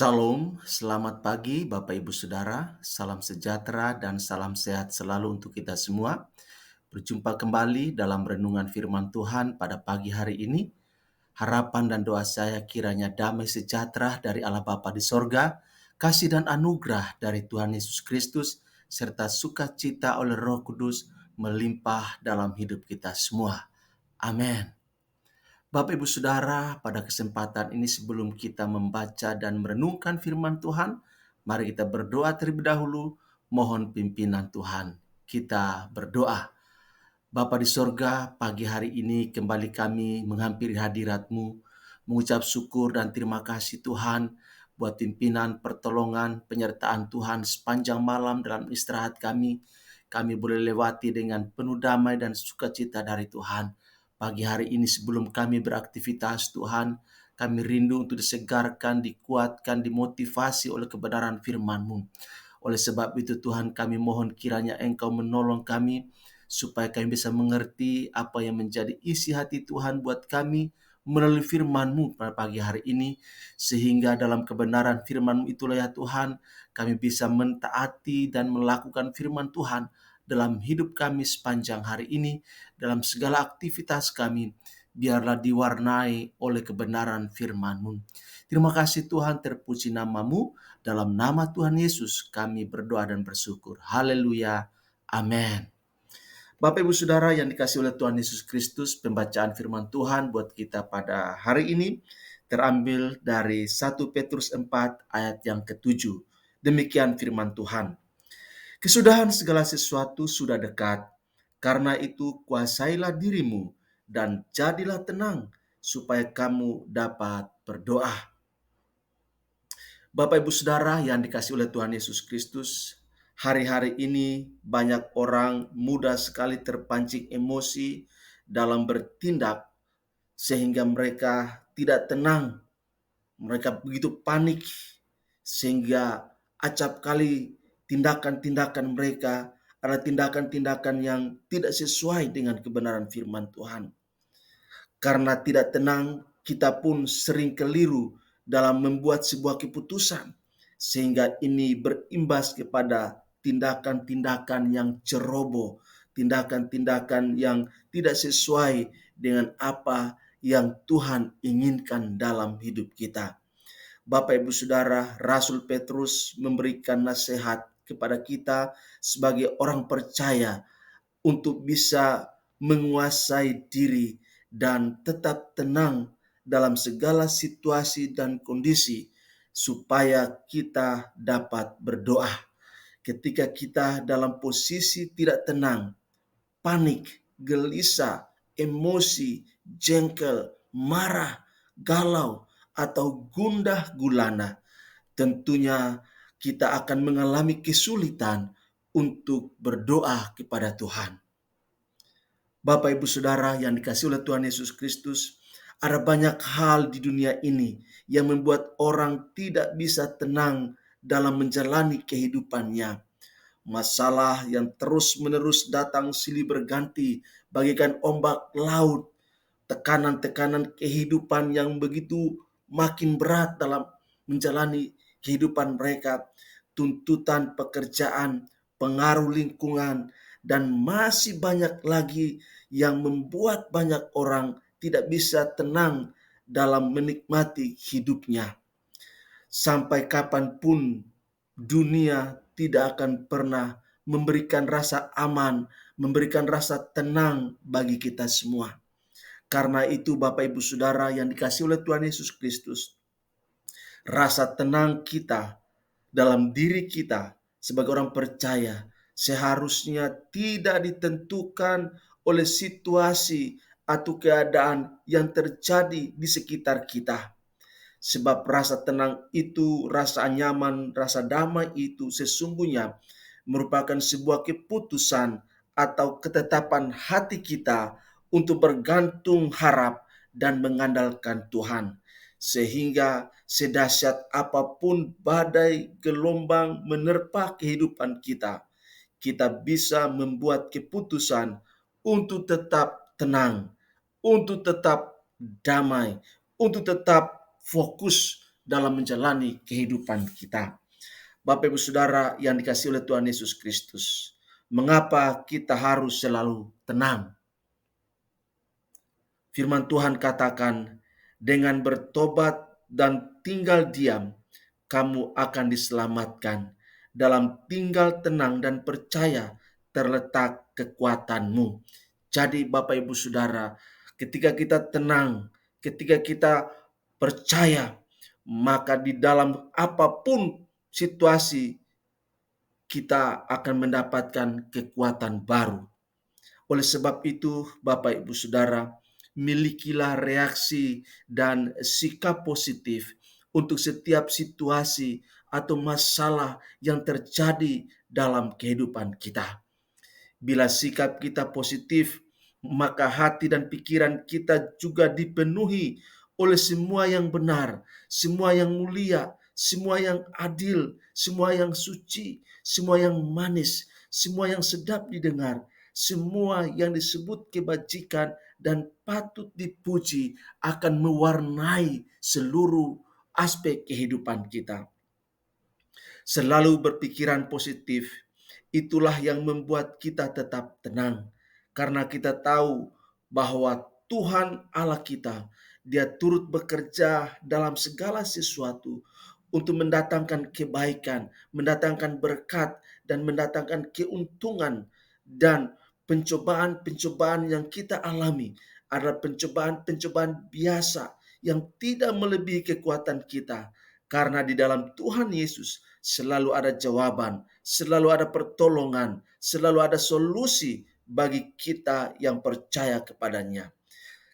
Salam, selamat pagi Bapak Ibu Saudara, salam sejahtera dan salam sehat selalu untuk kita semua. Berjumpa kembali dalam renungan firman Tuhan pada pagi hari ini. Harapan dan doa saya kiranya damai sejahtera dari Allah Bapa di sorga, kasih dan anugerah dari Tuhan Yesus Kristus, serta sukacita oleh Roh Kudus melimpah dalam hidup kita semua. Amin. Bapak Ibu Saudara, pada kesempatan ini sebelum kita membaca dan merenungkan firman Tuhan, mari kita berdoa terlebih dahulu, mohon pimpinan Tuhan. Kita berdoa. Bapa di sorga, pagi hari ini kembali kami menghampiri hadirat-Mu, mengucap syukur dan terima kasih Tuhan buat pimpinan, pertolongan, penyertaan Tuhan sepanjang malam dalam istirahat kami. Kami boleh lewati dengan penuh damai dan sukacita dari Tuhan. Pagi hari ini sebelum kami beraktivitas Tuhan, kami rindu untuk disegarkan, dikuatkan, dimotivasi oleh kebenaran firman-Mu. Oleh sebab itu Tuhan kami mohon kiranya Engkau menolong kami supaya kami bisa mengerti apa yang menjadi isi hati Tuhan buat kami melalui firman-Mu pada pagi hari ini, sehingga dalam kebenaran firman-Mu itulah ya Tuhan, kami bisa mentaati dan melakukan firman Tuhan dalam hidup kami sepanjang hari ini, dalam segala aktivitas kami, biarlah diwarnai oleh kebenaran firman-Mu. Terima kasih Tuhan, terpuji nama-Mu, dalam nama Tuhan Yesus kami berdoa dan bersyukur. Haleluya. Amin. Bapak Ibu Saudara yang dikasihi oleh Tuhan Yesus Kristus, pembacaan firman Tuhan buat kita pada hari ini terambil dari 1 Petrus 4 ayat yang ke-7. Demikian firman Tuhan. Kesudahan segala sesuatu sudah dekat. Karena itu kuasailah dirimu dan jadilah tenang supaya kamu dapat berdoa. Bapak Ibu Saudara yang dikasihi oleh Tuhan Yesus Kristus, hari-hari ini banyak orang mudah sekali terpancing emosi dalam bertindak sehingga mereka tidak tenang. Mereka begitu panik sehingga acap kali tindakan-tindakan mereka adalah tindakan-tindakan yang tidak sesuai dengan kebenaran firman Tuhan. Karena tidak tenang, kita pun sering keliru dalam membuat sebuah keputusan, sehingga ini berimbas kepada tindakan-tindakan yang ceroboh, tindakan-tindakan yang tidak sesuai dengan apa yang Tuhan inginkan dalam hidup kita. Bapak Ibu Saudara, Rasul Petrus memberikan nasihat kepada kita sebagai orang percaya untuk bisa menguasai diri dan tetap tenang dalam segala situasi dan kondisi supaya kita dapat berdoa. Ketika kita dalam posisi tidak tenang, panik, gelisah, emosi, jengkel, marah, galau, atau gundah gulana, tentunya kita akan mengalami kesulitan untuk berdoa kepada Tuhan. Bapak Ibu Saudara yang dikasihi oleh Tuhan Yesus Kristus, ada banyak hal di dunia ini yang membuat orang tidak bisa tenang dalam menjalani kehidupannya. Masalah yang terus-menerus datang silih berganti bagaikan ombak laut, tekanan-tekanan kehidupan yang begitu makin berat dalam menjalani kehidupan mereka, tuntutan pekerjaan, pengaruh lingkungan, dan masih banyak lagi yang membuat banyak orang tidak bisa tenang dalam menikmati hidupnya. Sampai kapanpun dunia tidak akan pernah memberikan rasa aman, memberikan rasa tenang bagi kita semua. Karena itu Bapak Ibu Saudara yang dikasihi oleh Tuhan Yesus Kristus, rasa tenang kita dalam diri kita sebagai orang percaya seharusnya tidak ditentukan oleh situasi atau keadaan yang terjadi di sekitar kita. Sebab rasa tenang itu, rasa nyaman, rasa damai itu sesungguhnya merupakan sebuah keputusan atau ketetapan hati kita untuk bergantung harap dan mengandalkan Tuhan. Sehingga sedahsyat apapun badai gelombang menerpa kehidupan kita, kita bisa membuat keputusan untuk tetap tenang, untuk tetap damai, untuk tetap fokus dalam menjalani kehidupan kita. Bapak Ibu Saudara yang dikasihi oleh Tuhan Yesus Kristus, mengapa kita harus selalu tenang? Firman Tuhan katakan, dengan bertobat dan tinggal diam, kamu akan diselamatkan. Dalam tinggal tenang dan percaya terletak kekuatanmu. Jadi Bapak Ibu Saudara, ketika kita tenang, ketika kita percaya, maka di dalam apapun situasi kita akan mendapatkan kekuatan baru. Oleh sebab itu, Bapak Ibu Saudara, milikilah reaksi dan sikap positif untuk setiap situasi atau masalah yang terjadi dalam kehidupan kita. Bila sikap kita positif, maka hati dan pikiran kita juga dipenuhi oleh semua yang benar, semua yang mulia, semua yang adil, semua yang suci, semua yang manis, semua yang sedap didengar, semua yang disebut kebajikan dan patut dipuji akan mewarnai seluruh aspek kehidupan kita. Selalu berpikiran positif, itulah yang membuat kita tetap tenang. Karena kita tahu bahwa Tuhan Allah kita, Dia turut bekerja dalam segala sesuatu untuk mendatangkan kebaikan, mendatangkan berkat, dan mendatangkan keuntungan. Dan pencobaan-pencobaan yang kita alami adalah pencobaan-pencobaan biasa yang tidak melebihi kekuatan kita. Karena di dalam Tuhan Yesus selalu ada jawaban, selalu ada pertolongan, selalu ada solusi bagi kita yang percaya kepadanya.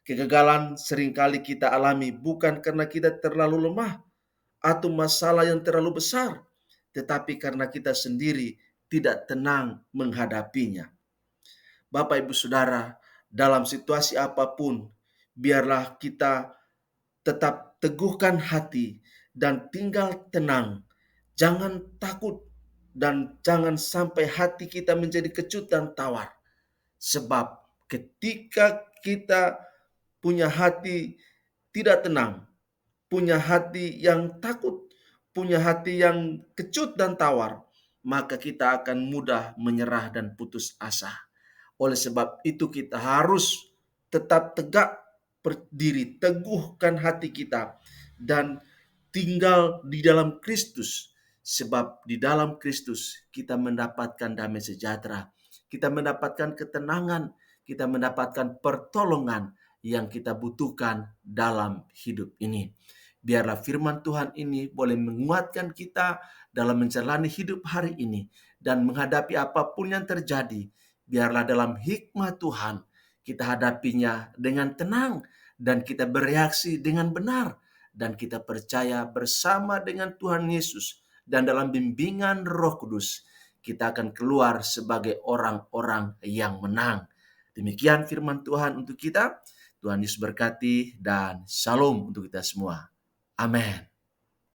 Kegagalan seringkali kita alami bukan karena kita terlalu lemah atau masalah yang terlalu besar, tetapi karena kita sendiri tidak tenang menghadapinya. Bapak Ibu Saudara, dalam situasi apapun, biarlah kita tetap teguhkan hati dan tinggal tenang. Jangan takut dan jangan sampai hati kita menjadi kecut dan tawar. Sebab ketika kita punya hati tidak tenang, punya hati yang takut, punya hati yang kecut dan tawar, maka kita akan mudah menyerah dan putus asa. Oleh sebab itu kita harus tetap tegak berdiri, teguhkan hati kita, dan tinggal di dalam Kristus. Sebab di dalam Kristus kita mendapatkan damai sejahtera, kita mendapatkan ketenangan, kita mendapatkan pertolongan yang kita butuhkan dalam hidup ini. Biarlah firman Tuhan ini boleh menguatkan kita dalam menjalani hidup hari ini dan menghadapi apapun yang terjadi. Biarlah dalam hikmat Tuhan kita hadapinya dengan tenang dan kita bereaksi dengan benar. Dan kita percaya bersama dengan Tuhan Yesus dan dalam bimbingan Roh Kudus kita akan keluar sebagai orang-orang yang menang. Demikian firman Tuhan untuk kita. Tuhan Yesus berkati dan shalom untuk kita semua. Amin.